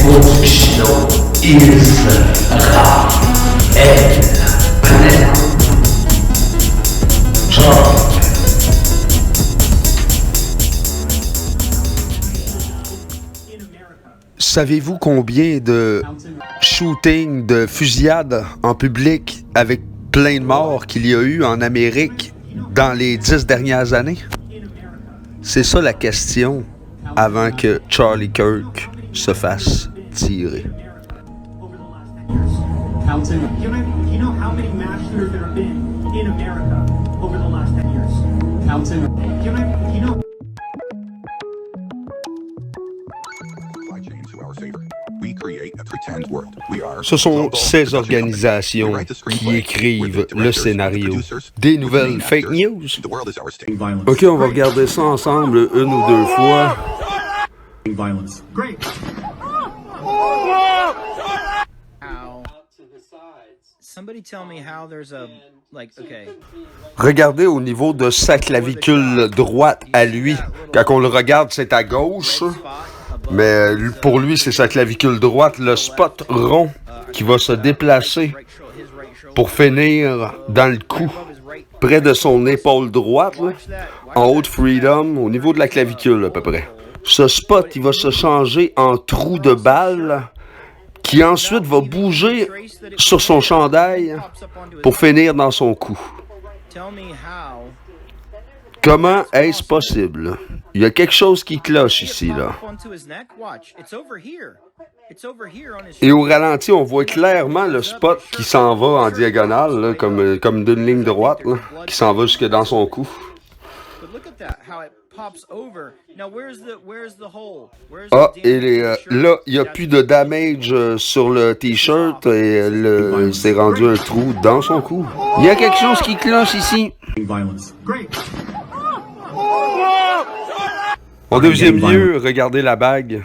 production is Rael Charles. Savez-vous combien de shootings, de fusillades en public avec plein de morts qu'il y a eu en Amérique dans les 10 dernières années? C'est ça la question avant que Charlie Kirk se fasse tirer. Ce sont ces organisations qui écrivent le scénario des nouvelles fake news. Ok, on va regarder ça ensemble une ou deux fois. Regardez au niveau de sa clavicule droite à lui. Quand on le regarde, c'est à gauche. Mais pour lui, c'est sa clavicule droite, le spot rond qui va se déplacer pour finir dans le cou, près de son épaule droite, là, en haut de Freedom, au niveau de la clavicule à peu près. Ce spot, il va se changer en trou de balle qui ensuite va bouger sur son chandail pour finir dans son cou. Comment est-ce possible? Il y a quelque chose qui cloche ici, là. Et au ralenti, on voit clairement le spot qui s'en va en diagonale, là, comme d'une ligne droite, là, qui s'en va jusque dans son cou. Ah, et là, il n'y a plus de damage sur le t-shirt et il s'est rendu un trou dans son cou. Il y a quelque chose qui cloche ici. En deuxième lieu, regardez la bague.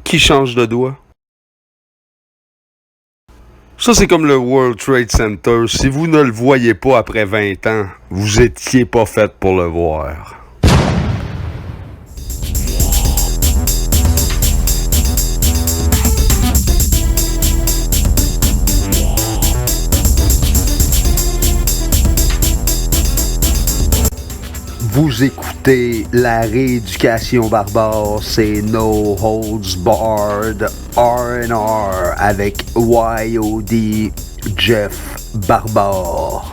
Qui change de doigt? Ça, c'est comme le World Trade Center. Si vous ne le voyez pas après 20 ans, vous étiez pas fait pour le voir. Vous écoutez la rééducation barbare, c'est No Holds Barred R&R avec YOD Jeff Barbare.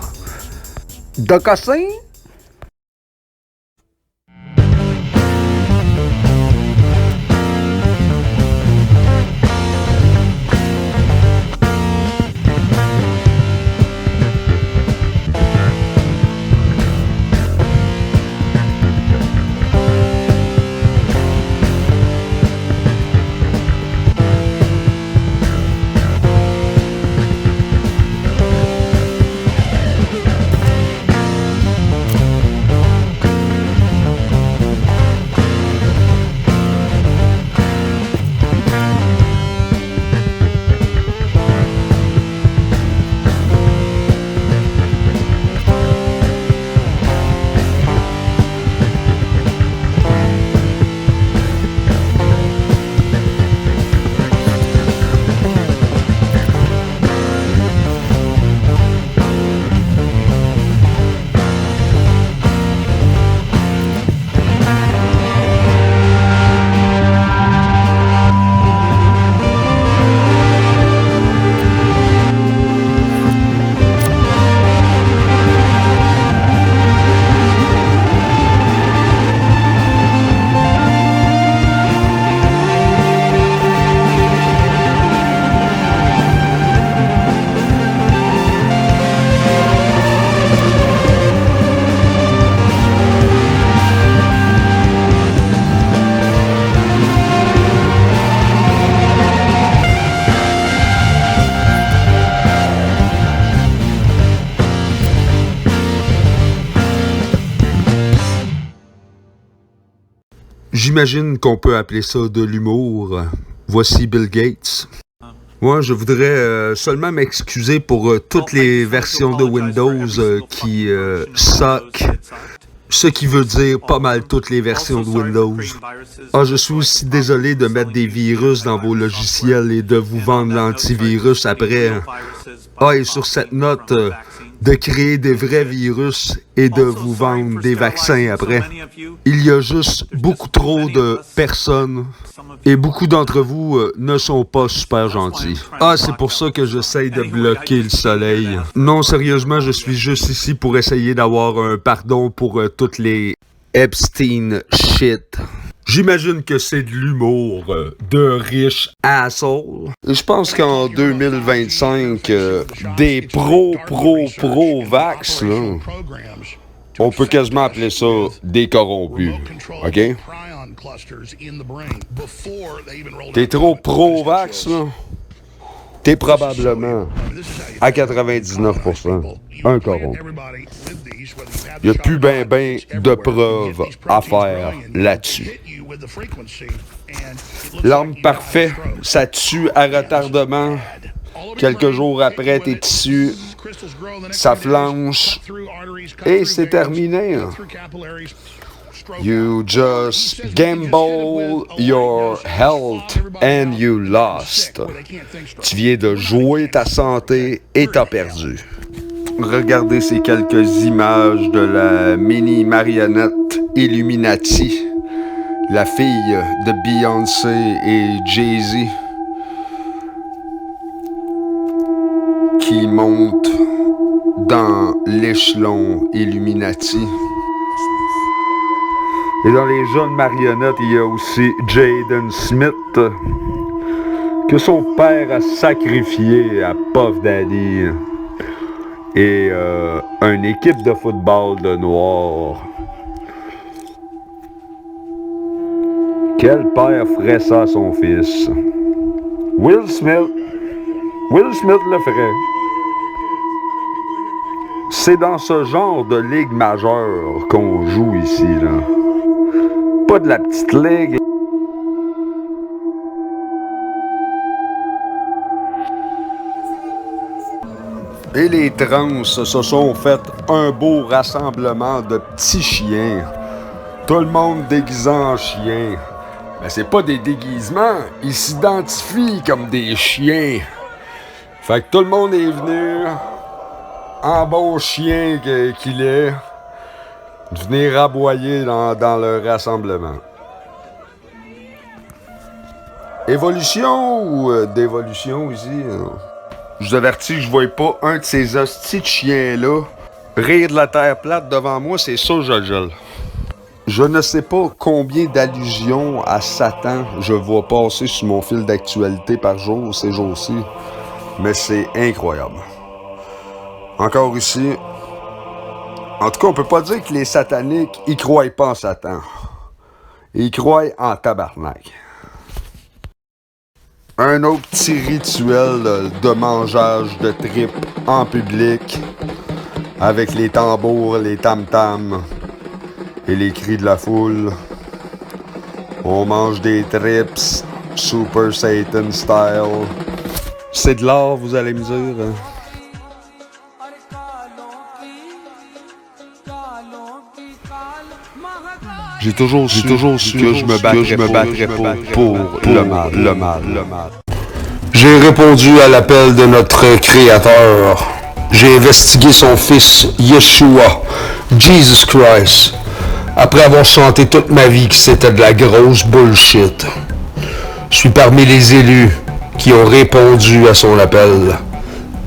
Docassin? J'imagine qu'on peut appeler ça de l'humour. Voici Bill Gates. Moi, je voudrais seulement m'excuser pour toutes les versions de Windows qui suck Ce qui veut dire pas mal toutes les versions de Windows. Ah, je suis aussi désolé de mettre des virus dans vos logiciels et de vous vendre l'antivirus après. Ah, et sur cette note, de créer des vrais virus et de vous vendre des vaccins après. Il y a juste beaucoup trop de personnes et beaucoup d'entre vous ne sont pas super gentils. Ah, c'est pour ça que j'essaye de bloquer le soleil. Non, sérieusement, je suis juste ici pour essayer d'avoir un pardon pour toutes les Epstein shit. J'imagine que c'est de l'humour de riches assholes. Je pense qu'en 2025, des pro-vax, là, on peut quasiment appeler ça des corrompus. OK? T'es trop pro-vax, là? T'es probablement, à 99%, un corrompu. Il n'y a plus ben de preuves à faire là-dessus. L'arme parfaite, ça tue à retardement. Quelques jours après, tes tissus, ça flanche. Et c'est terminé. You just gamble your health and you lost. Tu viens de jouer ta santé et t'as perdu. Regardez ces quelques images de la mini marionnette Illuminati, la fille de Beyoncé et Jay-Z, qui monte dans l'échelon Illuminati. Et dans les jeunes marionnettes, il y a aussi Jaden Smith, que son père a sacrifié à Puff Daddy, et une équipe de football de noirs. Quel père ferait ça à son fils? Will Smith le ferait. C'est dans ce genre de ligue majeure qu'on joue ici, là. Pas de la petite ligue. Et les trans se sont fait un beau rassemblement de petits chiens. Tout le monde déguisé en chien. Mais c'est pas des déguisements, ils s'identifient comme des chiens. Fait que tout le monde est venu, en bon chien qu'il est, venir aboyer dans le rassemblement. Évolution ou dévolution ici? Je vous avertis que je voyais pas un de ces hosties de chiens-là rire de la terre plate devant moi, c'est ça je gèle. Je ne sais pas combien d'allusions à Satan je vois passer sur mon fil d'actualité par jour ces jours-ci, mais c'est incroyable. Encore ici, en tout cas, on peut pas dire que les sataniques, ils croient pas en Satan. Ils croient en tabarnak. Un autre petit rituel de mangeage de tripes en public, avec les tambours, les tam-tams et les cris de la foule. On mange des tripes Super Satan style. C'est de l'art, vous allez me dire. J'ai toujours su que je me battrais pour le mal. J'ai répondu à l'appel de notre Créateur. J'ai investigué son fils, Yeshua, Jesus Christ, après avoir chanté toute ma vie que c'était de la grosse bullshit. Je suis parmi les élus qui ont répondu à son appel.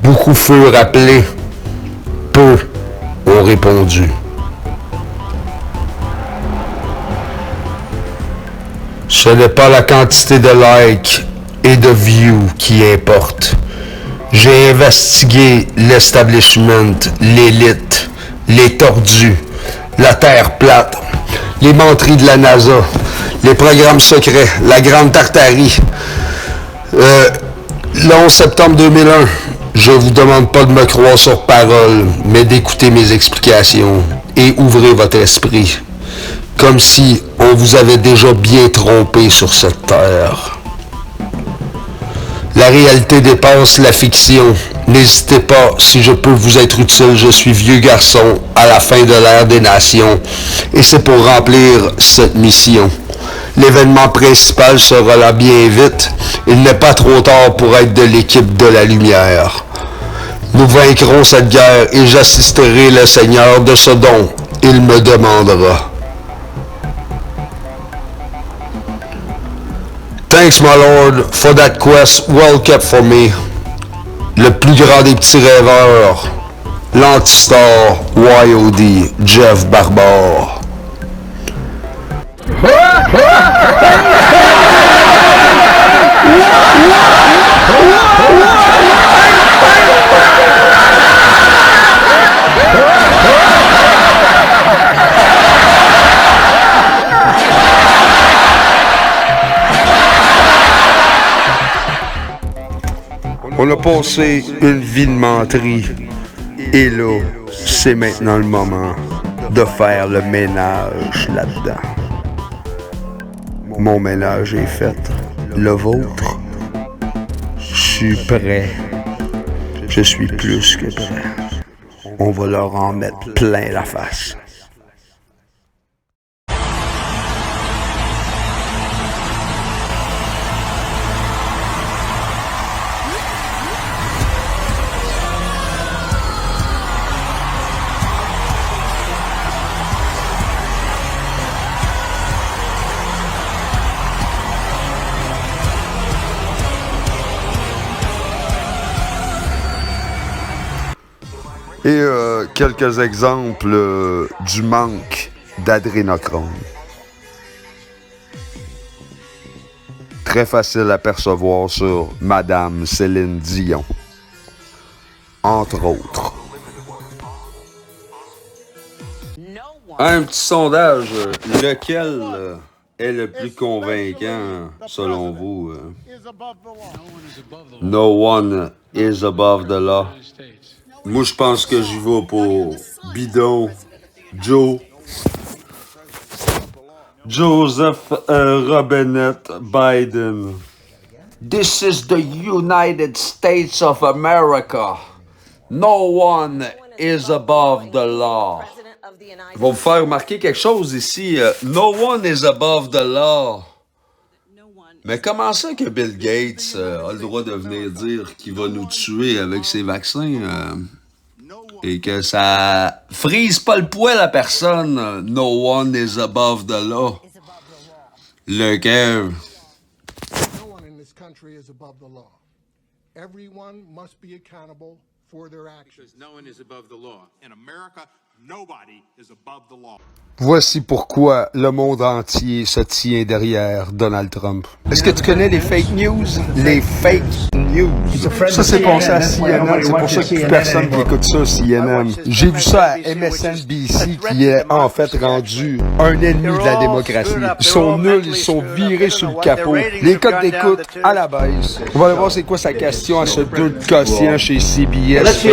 Beaucoup furent appelés, peu ont répondu. Ce n'est pas la quantité de likes et de views qui importe. J'ai investigué l'establishment, l'élite, les tordus, la terre plate, les menteries de la NASA, les programmes secrets, la Grande Tartarie. Le 11 septembre 2001, je vous demande pas de me croire sur parole, mais d'écouter mes explications et ouvrez votre esprit. Comme si on vous avait déjà bien trompé sur cette terre. La réalité dépasse la fiction. N'hésitez pas, si je peux vous être utile, je suis vieux garçon à la fin de l'ère des nations. Et c'est pour remplir cette mission. L'événement principal sera là bien vite. Il n'est pas trop tard pour être de l'équipe de la lumière. Nous vaincrons cette guerre et j'assisterai le Seigneur de ce don. Il me demandera. Thanks, my lord, for that quest well kept for me. Le plus grand des petits rêveurs, l'antistar YOD, Jeff Barbar. On a passé une vie de menterie. Et là, c'est maintenant le moment de faire le ménage là-dedans. Mon ménage est fait. Le vôtre? Je suis prêt. Je suis plus que prêt. On va leur en mettre plein la face. Et quelques exemples du manque d'adrénochrome. Très facile à percevoir sur Madame Céline Dion, entre autres. Un petit sondage, lequel est le plus convaincant selon vous? No one is above the law. Moi, je pense que j'y vais pour Bidon, Joseph Robinette Biden. This is the United States of America. No one is above the law. Je vais vous faire remarquer quelque chose ici. No one is above the law. Mais comment ça que Bill Gates a le droit de venir dire qu'il va nous tuer avec ses vaccins et que ça frise pas le poil à personne? No one is above the law. Le Kev. No one in this country is above the law. Everyone must be accountable for their actions. No one is above the law. In America, nobody is above the law. Voici pourquoi le monde entier se tient derrière Donald Trump. Est-ce que tu connais les fake news? Les fake news. Ça, c'est passé à CNN. C'est pour ça qu'il n'y a plus personne qui écoute ça, CNN. J'ai vu ça à MSNBC, qui est en fait rendu un ennemi de la démocratie. Ils sont nuls, ils sont virés sur le capot. Les codes d'écoute à la baisse. On va aller voir c'est quoi sa question à ce dude quotient chez CBS.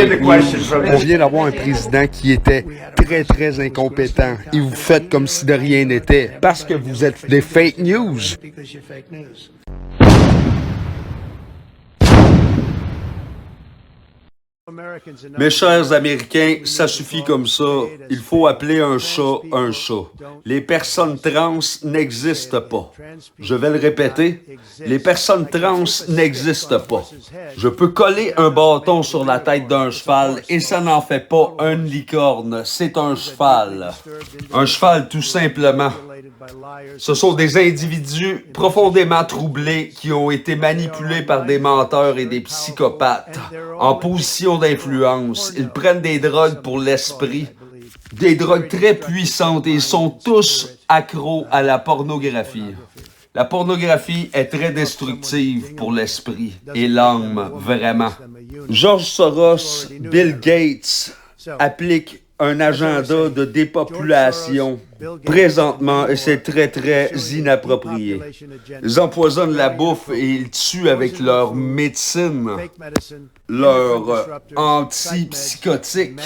On vient d'avoir un président qui était très, très incompétent. Et vous faites comme si de rien n'était. Parce que vous êtes des fake news. Mes chers Américains, ça suffit comme ça. Il faut appeler un chat un chat. Les personnes trans n'existent pas. Je vais le répéter. Les personnes trans n'existent pas. Je peux coller un bâton sur la tête d'un cheval et ça n'en fait pas une licorne. C'est un cheval. Un cheval tout simplement. Ce sont des individus profondément troublés qui ont été manipulés par des menteurs et des psychopathes en position d'influence. Ils prennent des drogues pour l'esprit, des drogues très puissantes et ils sont tous accros à la pornographie. La pornographie est très destructive pour l'esprit et l'âme, vraiment. George Soros, Bill Gates appliquent un agenda de dépopulation présentement et c'est très, très inapproprié. Ils empoisonnent la bouffe et ils tuent avec leur médecine, leur antipsychotique.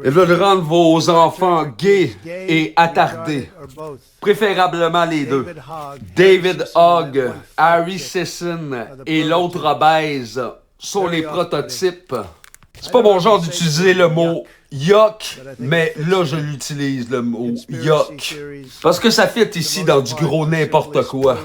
Ils veulent rendre vos enfants gays et attardés. Préférablement les deux. David Hogg, Harry Sisson et l'autre obèse sont les prototypes. C'est pas mon genre d'utiliser le mot yuck, mais là je l'utilise le mot yuck. Parce que ça fit ici dans du gros n'importe quoi.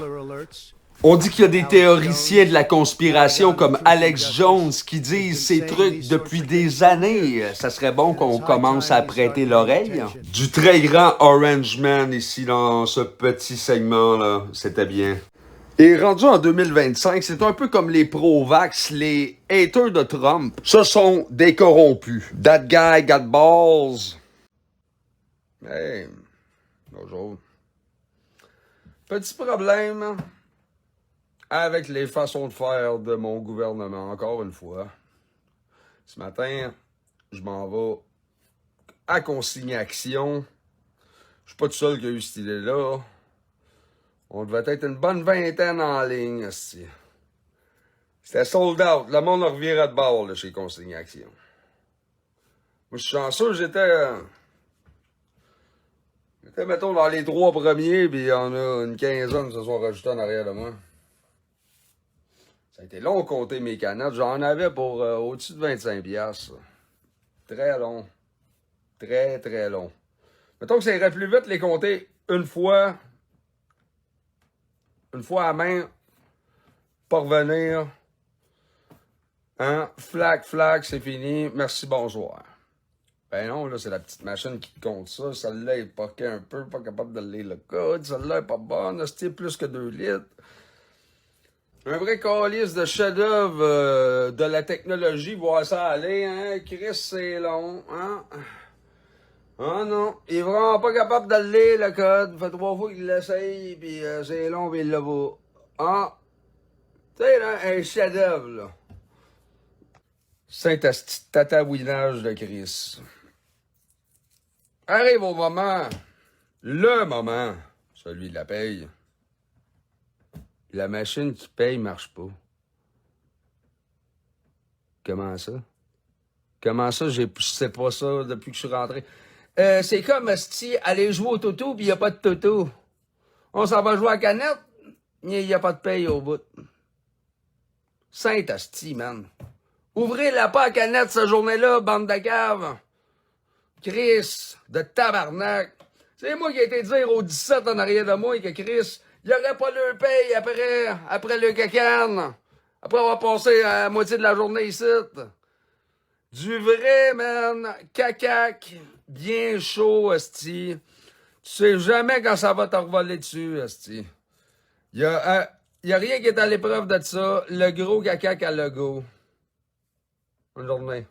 On dit qu'il y a des théoriciens de la conspiration comme Alex Jones qui disent ces trucs depuis des années. Ça serait bon qu'on commence à prêter l'oreille. Du très grand Orange Man ici dans ce petit segment-là. C'était bien. Et rendu en 2025, c'est un peu comme les pro-vax, les haters de Trump. Ce sont des corrompus. That guy got balls. Hey, bonjour. Petit problème avec les façons de faire de mon gouvernement, encore une fois. Ce matin, je m'en vais à Consigne Action. Je suis pas tout seul qui a eu cette idée-là. On devait être une bonne vingtaine en ligne, aussi. C'était sold out. Le monde revirait de bord là, chez Consigne Action. Moi, je suis chanceux, j'étais, mettons, dans les 3 premiers, puis il y en a une quinzaine qui se sont rajoutés en arrière de moi. Ça a été long de compter mes canettes. J'en avais pour au-dessus de 25$. Très long. Très, très long. Mettons que ça irait plus vite les compter une fois à main, pas revenir. Hein? Flac, c'est fini. Merci, bonsoir. Ben non, là, c'est la petite machine qui compte ça. Celle-là est poquée un peu, pas capable de lire le code. Celle-là est pas bonne. C'était plus que 2 litres. Un vrai calice de chef-d'œuvre de la technologie, voir ça aller, hein? Chris, c'est long, hein? Ah non, il est vraiment pas capable de le lire, le code. Ça fait 3 fois qu'il l'essaye, puis c'est long, puis il le voit. Ah! Tu sais, là, un chef-d'œuvre, là. Saint-asti tatouinage de Chris. Arrive au moment, le moment, celui de la paye. La machine qui paye marche pas. Comment ça? Comment ça? Je sais pas ça depuis que je suis rentré. C'est comme si aller jouer au toto pis y a pas de toto. On s'en va jouer à canette, il y a pas de paye au bout. Saint-asti, man. Ouvrez la pas à canette cette journée-là, bande de caves. Chris, de tabarnak. C'est moi qui ai été dire au 17 en arrière de moi que Chris, il n'y aurait pas le paye après le cacane. Après avoir passé la moitié de la journée ici. Du vrai, man, cacac, bien chaud, esti. Tu sais jamais quand ça va te revoler dessus, esti. Y a rien qui est à l'épreuve de ça. Le gros cacac à logo. Bonne journée.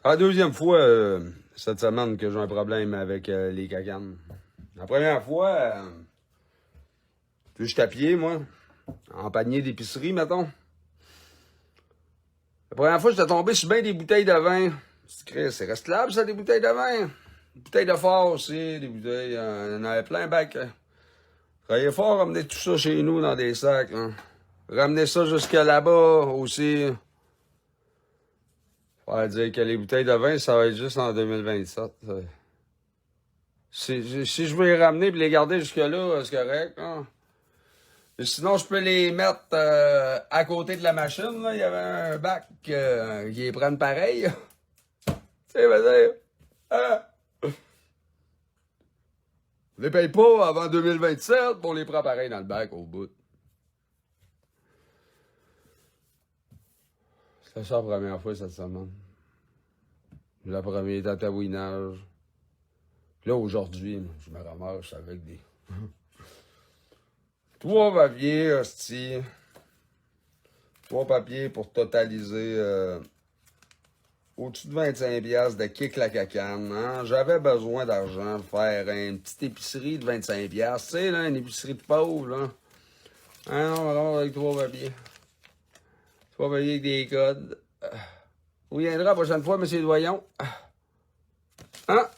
C'est la deuxième fois cette semaine que j'ai un problème avec les cacanes. La première fois, je suis à pied, moi, en panier d'épicerie, mettons. La première fois, j'étais tombé sur bien des bouteilles de vin. C'est restelable, ça, des bouteilles de vin. Des bouteilles de fort aussi, des bouteilles, il y en avait plein bac. Travaillez fort, ramener tout ça chez nous dans des sacs. Hein. Ramener ça jusque là-bas aussi. Faut dire que les bouteilles de vin, ça va être juste en 2027. Si je veux les ramener et les garder jusque-là, c'est correct. Hein? Et sinon, je peux les mettre à côté de la machine. Là. Il y avait un bac qui les prenne pareil. Tu sais, vas-y. Hein? On les paye pas avant 2027, on les prend pareil dans le bac au bout. C'était ça la première fois cette semaine. Le premier tatouinage. Là, aujourd'hui, je me ramasse avec des... 3 papiers, hostie. 3 papiers pour totaliser au-dessus de 25$ de kick la cacane. Hein? J'avais besoin d'argent pour faire une petite épicerie de 25$. Tu sais, là, une épicerie de pauvre, là. Hein, non, alors avec 3 papiers. 3 papiers avec des codes. Vous viendrez la prochaine fois, M. Doyon. Hein?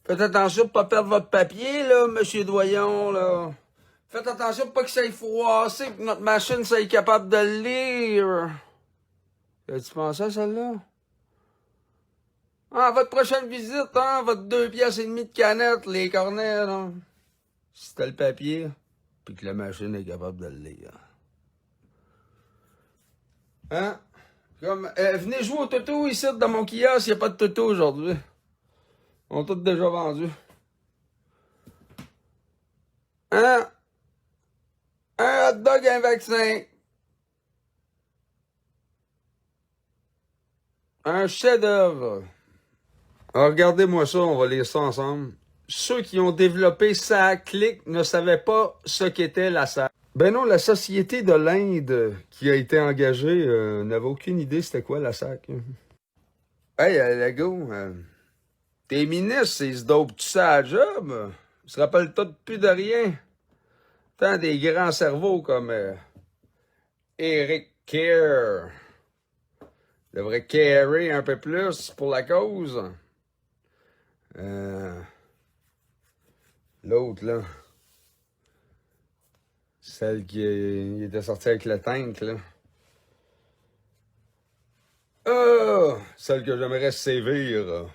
Faites attention pour pas perdre votre papier, là, monsieur Doyon, là. Faites attention pour pas que ça aille froisser, pour que notre machine soit capable de le lire. As-tu pensé à celle-là? Ah, votre prochaine visite, hein, votre 2 piastres et demi de canette, les cornets, là. Si t'as le papier, puis que la machine est capable de le lire. Hein? Comme, venez jouer au toto ici, dans mon kiosque, il n'y a pas de toto aujourd'hui. On a tous déjà vendu. Hein? Un hot dog, un vaccin. Un chef-d'œuvre. Alors, regardez-moi ça, on va lire ça ensemble. Ceux qui ont développé SACLIC ne savaient pas ce qu'était la SAC. Ben non, la Société de l'Inde qui a été engagée n'avait aucune idée c'était quoi la SAC. Hey, le gars, tes ministres, ils se dopent tout ça à la job. Ils se rappellent tous plus de rien. Tant des grands cerveaux comme Eric Kerr devrait carer un peu plus pour la cause. L'autre, là. Celle qui était sortie avec le tank, là. Celle que j'aimerais sévir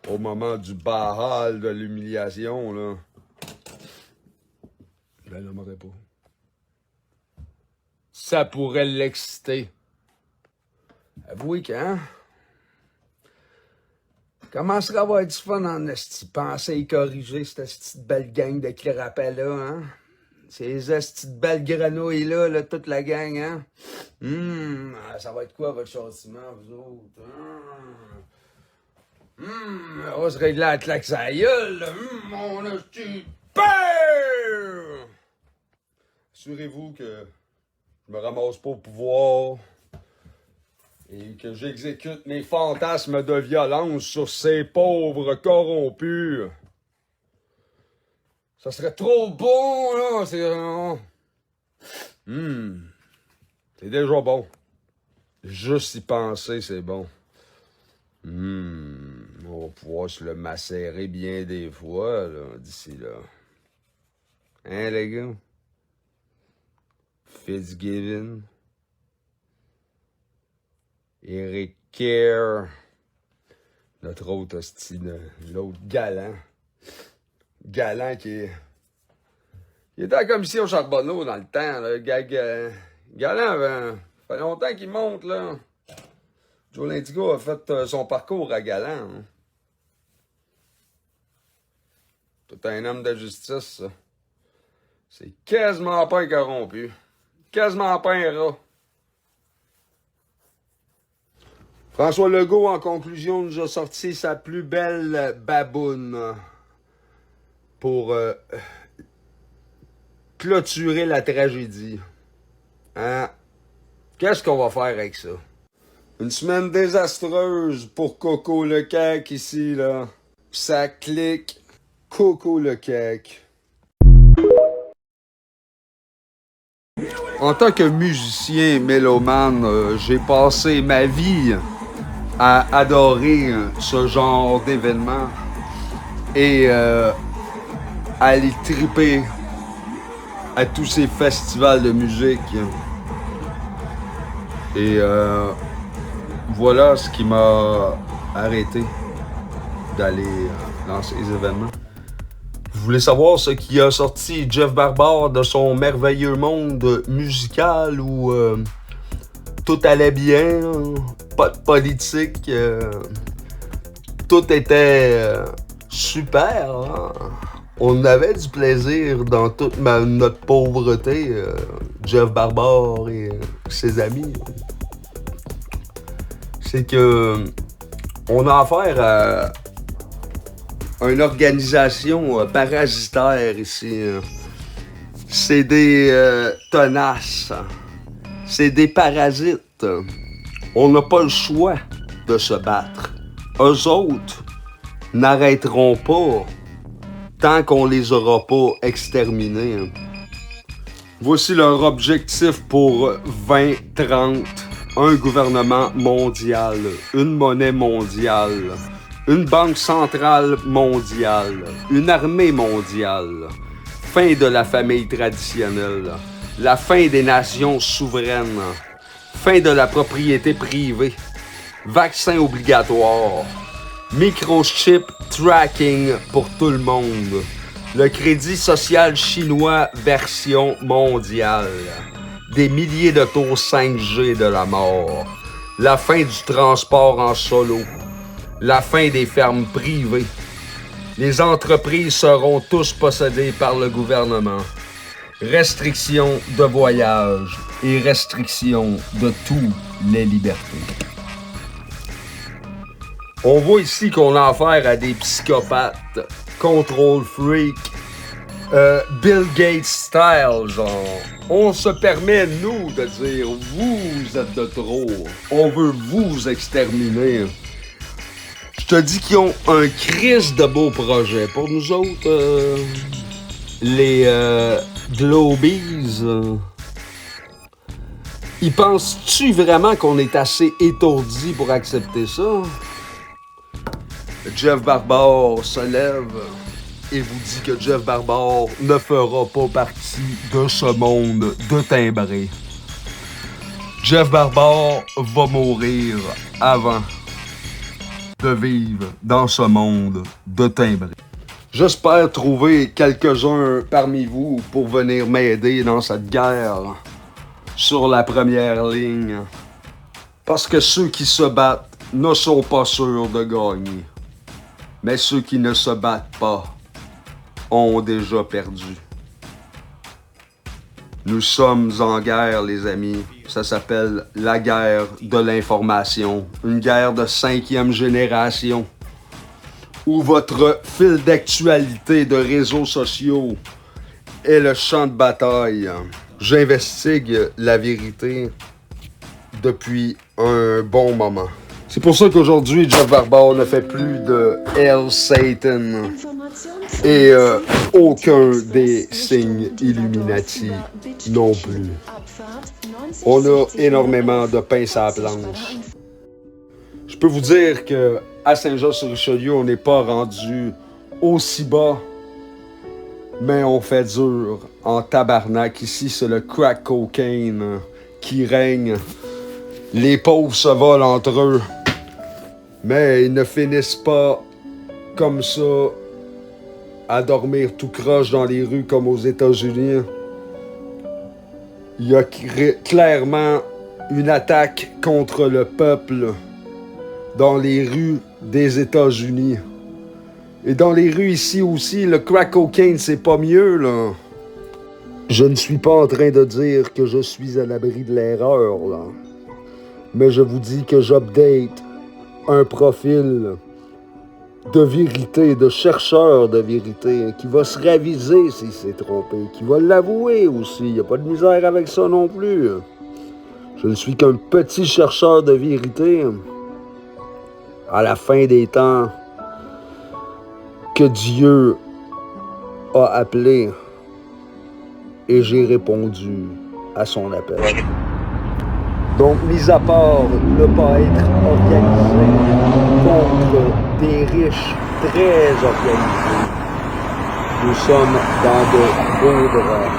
au moment du bahal de l'humiliation, là. Je la nommerai pas. Ça pourrait l'exciter. Avouez qu'un commencerait à avoir du fun en esti. Pensez y corriger cette esti de belle gang de crapets-là, hein? Ces esti de belles grenouilles-là, là, toute la gang, hein? Ça va être quoi votre châtiment, vous autres? On va se régler la claque sa gueule, là. Mon esti peur! Assurez-vous que je me ramasse pas au pouvoir et que j'exécute mes fantasmes de violence sur ces pauvres corrompus. Ça serait trop bon, là. C'est déjà bon. Juste y penser, c'est bon. On va pouvoir se le macérer bien des fois, là, d'ici là. Hein, les gars? Fitzgibbon. Eric Kerr. Notre autre hostie, l'autre galant. Galant qui était à la commission Charbonneau dans le temps, là. Galant, ça fait longtemps qu'il monte, là. Joe Lindigo a fait son parcours à Galant. Hein. Tout un homme de justice, ça. C'est quasiment pas un corrompu. Quasiment pas un rat. François Legault, en conclusion, nous a sorti sa plus belle baboune pour clôturer la tragédie. Hein? Qu'est-ce qu'on va faire avec ça? Une semaine désastreuse pour Coco le Cac ici, là. Ça clique. Coco le Cac. En tant que musicien mélomane, j'ai passé ma vie à adorer ce genre d'événement et à aller triper à tous ces festivals de musique. Et voilà ce qui m'a arrêté d'aller dans ces événements. Vous voulez savoir ce qui a sorti Jeff Barbare de son merveilleux monde musical où tout allait bien, pas de politique, tout était super. Hein? On avait du plaisir dans toute notre pauvreté, Jeff Barbare et ses amis. C'est que on a affaire à une organisation parasitaire ici. C'est des tenaces. C'est des parasites. On n'a pas le choix de se battre. Eux autres n'arrêteront pas tant qu'on les aura pas exterminés. Voici leur objectif pour 2030. Un gouvernement mondial, une monnaie mondiale, une banque centrale mondiale, une armée mondiale, fin de la famille traditionnelle, la fin des nations souveraines, fin de la propriété privée, vaccin obligatoire, microchip tracking pour tout le monde, le crédit social chinois version mondiale, des milliers de tours 5G de la mort, la fin du transport en solo, la fin des fermes privées. Les entreprises seront tous possédées par le gouvernement. Restriction de voyage et restriction de toutes les libertés. On voit ici qu'on a affaire à des psychopathes, control freak, Bill Gates style, genre. On se permet, nous, de dire « vous êtes de trop, on veut vous exterminer ». Je te dis qu'ils ont un crise de beau projet. Pour nous autres, les Globies, ils pensent-tu vraiment qu'on est assez étourdis pour accepter ça? Jeff Barbare se lève et vous dit que Jeff Barbare ne fera pas partie de ce monde de timbré. Jeff Barbare va mourir avant de vivre dans ce monde de timbré. J'espère trouver quelques-uns parmi vous pour venir m'aider dans cette guerre sur la première ligne. Parce que ceux qui se battent ne sont pas sûrs de gagner. Mais ceux qui ne se battent pas ont déjà perdu. Nous sommes en guerre, les amis. Ça s'appelle la guerre de l'information. Une guerre de 5e génération. Où votre fil d'actualité de réseaux sociaux est le champ de bataille. J'investigue la vérité depuis un bon moment. C'est pour ça qu'aujourd'hui, Jeff Barbare ne fait plus de Hail Satan et aucun des signes Illuminati non plus. On a énormément de pince à la planche. Je peux vous dire que à Saint-Jean-sur-Richelieu, on n'est pas rendu aussi bas, mais on fait dur en tabarnak. Ici, c'est le crack cocaine qui règne. Les pauvres se volent entre eux, mais ils ne finissent pas comme ça à dormir tout croche dans les rues comme aux États-Unis. Il y a clairement une attaque contre le peuple dans les rues des États-Unis. Et dans les rues ici aussi, le crack cocaine, c'est pas mieux, là. Je ne suis pas en train de dire que je suis à l'abri de l'erreur, là. Mais je vous dis que j'update un profil de vérité, de chercheur de vérité, qui va se raviser s'il s'est trompé, qui va l'avouer aussi. Il n'y a pas de misère avec ça non plus. Je ne suis qu'un petit chercheur de vérité. À la fin des temps, que Dieu a appelé, et j'ai répondu à son appel. Donc, mis à part ne pas être organisé contre des riches très organisés, nous sommes dans de beaux draps,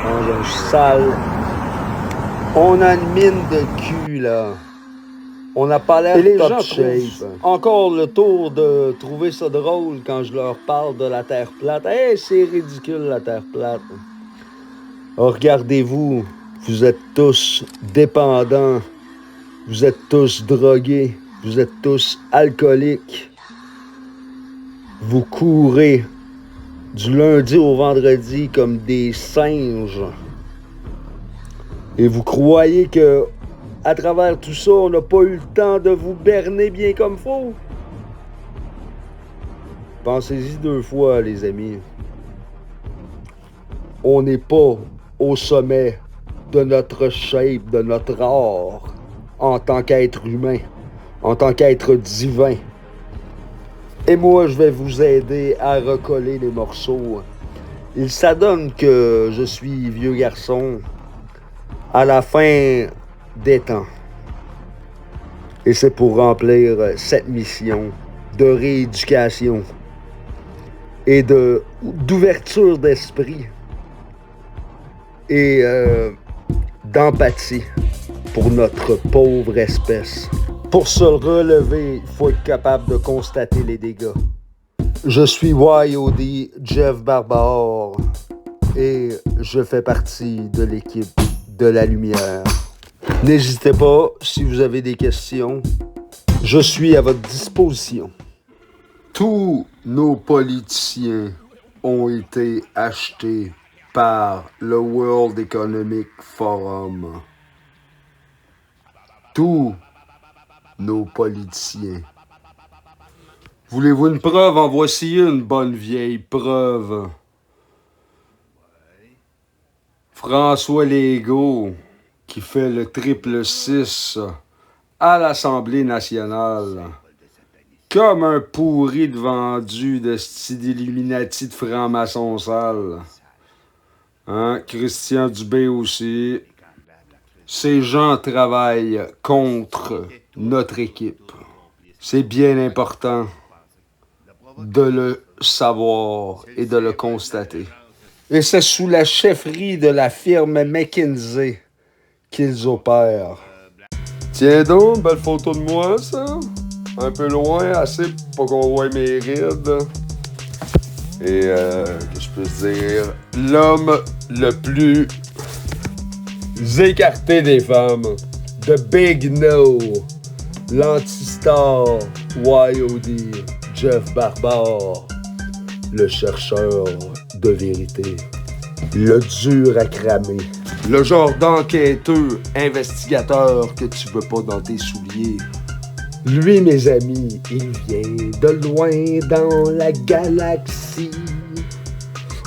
dans un sale. On a une mine de cul, là. On n'a pas l'air top shape. Encore le tour de trouver ça drôle quand je leur parle de la Terre plate. Hey, c'est ridicule, la Terre plate. Oh, regardez-vous, vous êtes tous dépendants, vous êtes tous drogués, vous êtes tous alcooliques. Vous courez du lundi au vendredi comme des singes. Et vous croyez que à travers tout ça, on n'a pas eu le temps de vous berner bien comme faut? Pensez-y 2 fois, les amis. On n'est pas au sommet de notre shape, de notre art, en tant qu'être humain, en tant qu'être divin. Et moi, je vais vous aider à recoller les morceaux. Il s'adonne que je suis vieux garçon à la fin des temps. Et c'est pour remplir cette mission de rééducation et d'ouverture d'esprit et d'empathie pour notre pauvre espèce. Pour se relever, il faut être capable de constater les dégâts. Je suis YOD Jeff Barbare et je fais partie de l'équipe de la lumière. N'hésitez pas, si vous avez des questions, je suis à votre disposition. Tous nos politiciens ont été achetés par le World Economic Forum. Tous nos politiciens. Voulez-vous une preuve? En voici une bonne vieille preuve. François Legault, qui fait le 666 à l'Assemblée nationale, comme un pourri de vendu de style d'Illuminati de franc-maçon sale. Hein? Christian Dubé aussi. Ces gens travaillent contre notre équipe. C'est bien important de le savoir et de le constater. Et c'est sous la chefferie de la firme McKinsey qu'ils opèrent. Tiens donc, belle photo de moi, ça. Un peu loin, assez pour qu'on voie mes rides. Et, que je peux dire, l'homme le plus écarté des femmes. The Big No. L'anti-star YOD. Jeff Barbare, le chercheur de vérité, le dur à cramer, le genre d'enquêteur, investigateur que tu veux pas dans tes souliers. Lui, mes amis, il vient de loin dans la galaxie,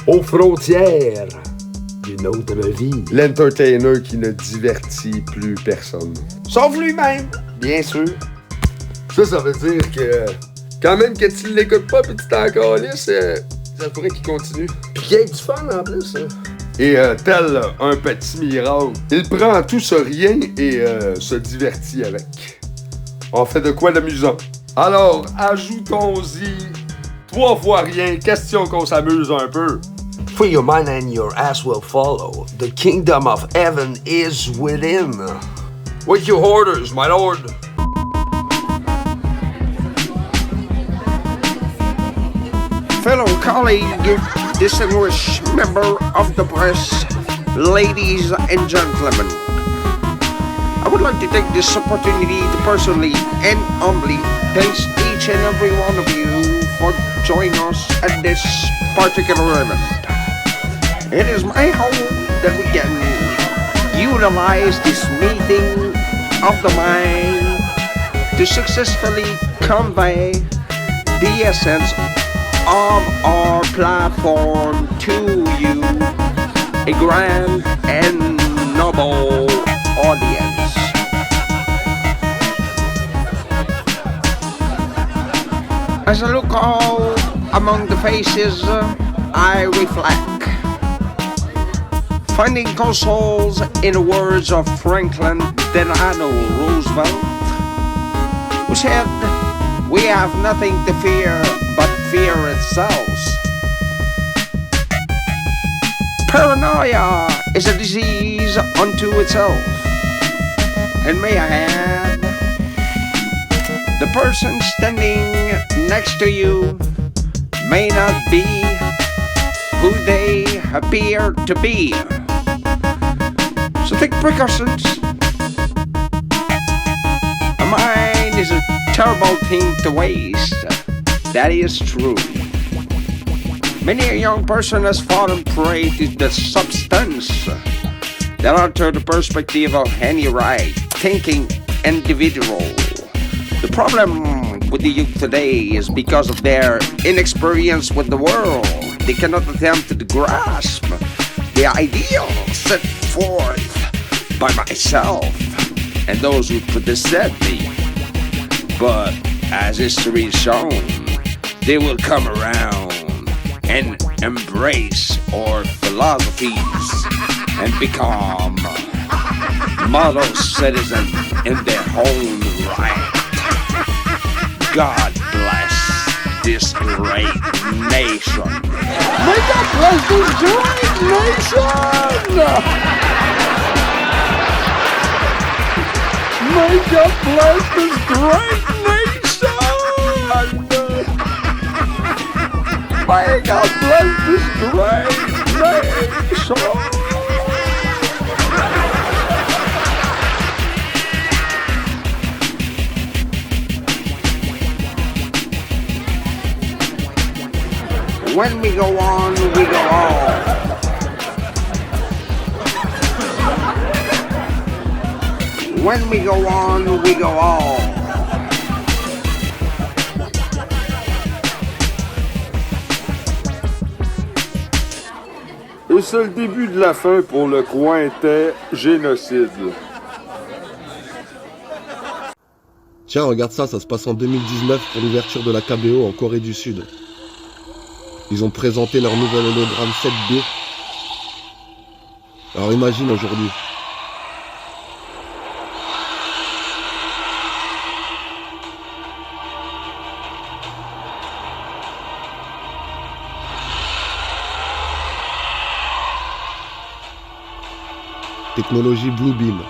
aux frontières d'une autre vie. L'entertainer qui ne divertit plus personne. Sauf lui-même, bien sûr. Ça veut dire que quand même que tu l'écoutes pas pis tu t'en calisses, ça pourrait qu'il continue. Pis qu'il y ait du fun en plus. Hein. Et tel un petit miracle, il prend tout ce rien et se divertit avec. On fait de quoi d'amusant. Alors, ajoutons-y 3 fois rien, question qu'on s'amuse un peu. Free your mind and your ass will follow. The kingdom of heaven is within. With your orders, my lord. Fellow colleague, distinguished member of the press, ladies and gentlemen, I would like to take this opportunity to personally and humbly thank each and every one of you for joining us at this particular event. It is my hope that we can utilize this meeting of the mind to successfully convey the essence of our platform to you, a grand and noble audience. As I look all among the faces, I reflect, finding consoles in the words of Franklin Delano Roosevelt, who said, "We have nothing to fear but fear itself." Paranoia is a disease unto itself. And may I add, the person standing next to you may not be who they appear to be. So take precautions. A mind is a terrible thing to waste. That is true. Many a young person has fallen prey to the substance that alter the perspective of any right-thinking individual. The problem with the youth today is because of their inexperience with the world. They cannot attempt to grasp the ideals set forth by myself and those who predecessed me. But as history has shown, they will come around and embrace our philosophies and become model citizens in their own right. God bless. this great nation. May God bless this great nation! May God bless this great nation! May God bless this great nation! When we go on, we go on. When we go on, we go on. Et c'est le début de la fin pour le Cointet génocide. Tiens, regarde ça, ça se passe en 2019 pour l'ouverture de la KBO en Corée du Sud. Ils ont présenté leur nouvel hologramme 7B. Alors imagine aujourd'hui. Technologie Bluebeam.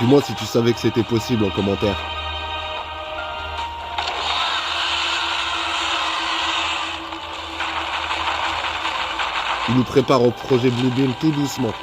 Dis-moi si tu savais que c'était possible en commentaire. Il nous prépare au projet Bluebeam tout doucement.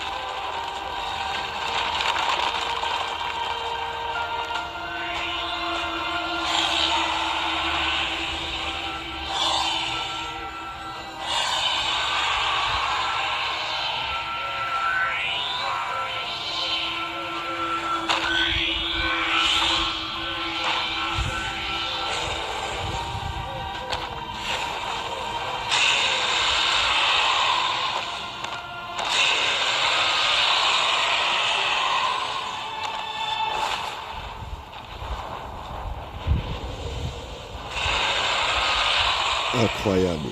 Incroyable.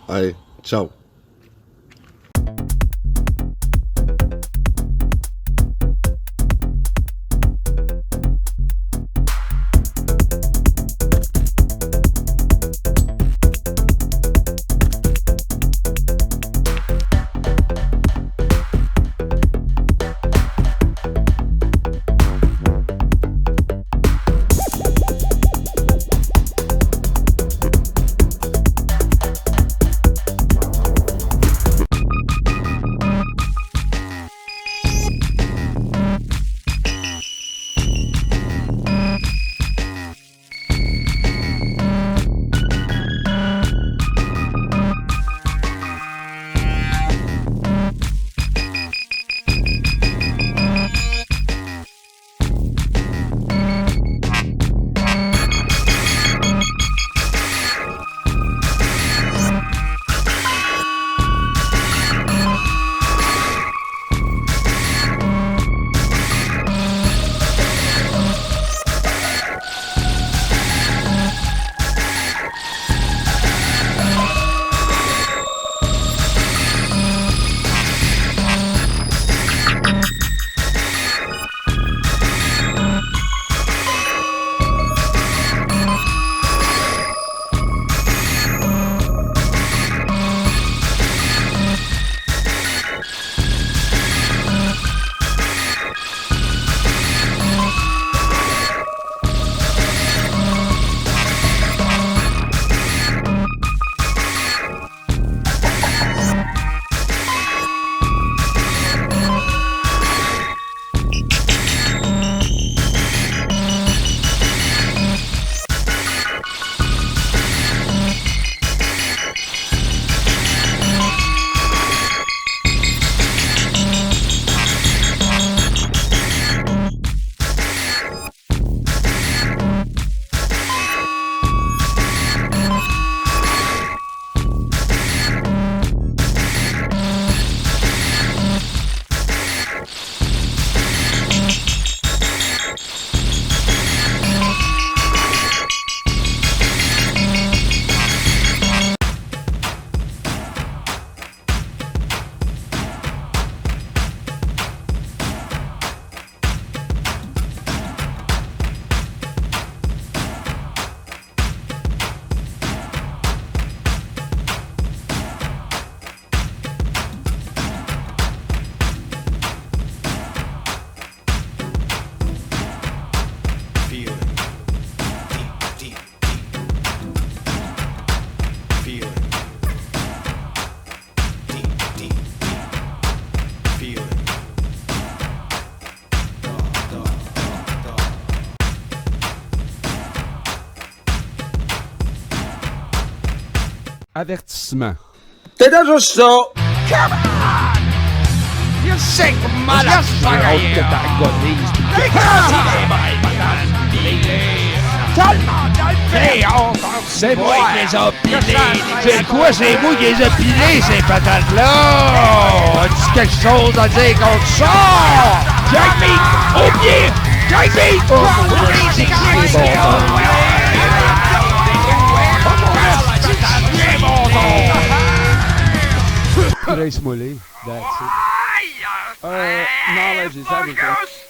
Allez, ciao. Avertissement. C'était juste ça. You sick motherfucker, you! C'est moi qui les a pilés! C'est quoi, c'est moi qui les a pilés, ces patates-là? As-tu quelque chose à dire contre ça? Jack me! Au pied! Jack me! Grace Mollet, that's it. Knowledge is everything.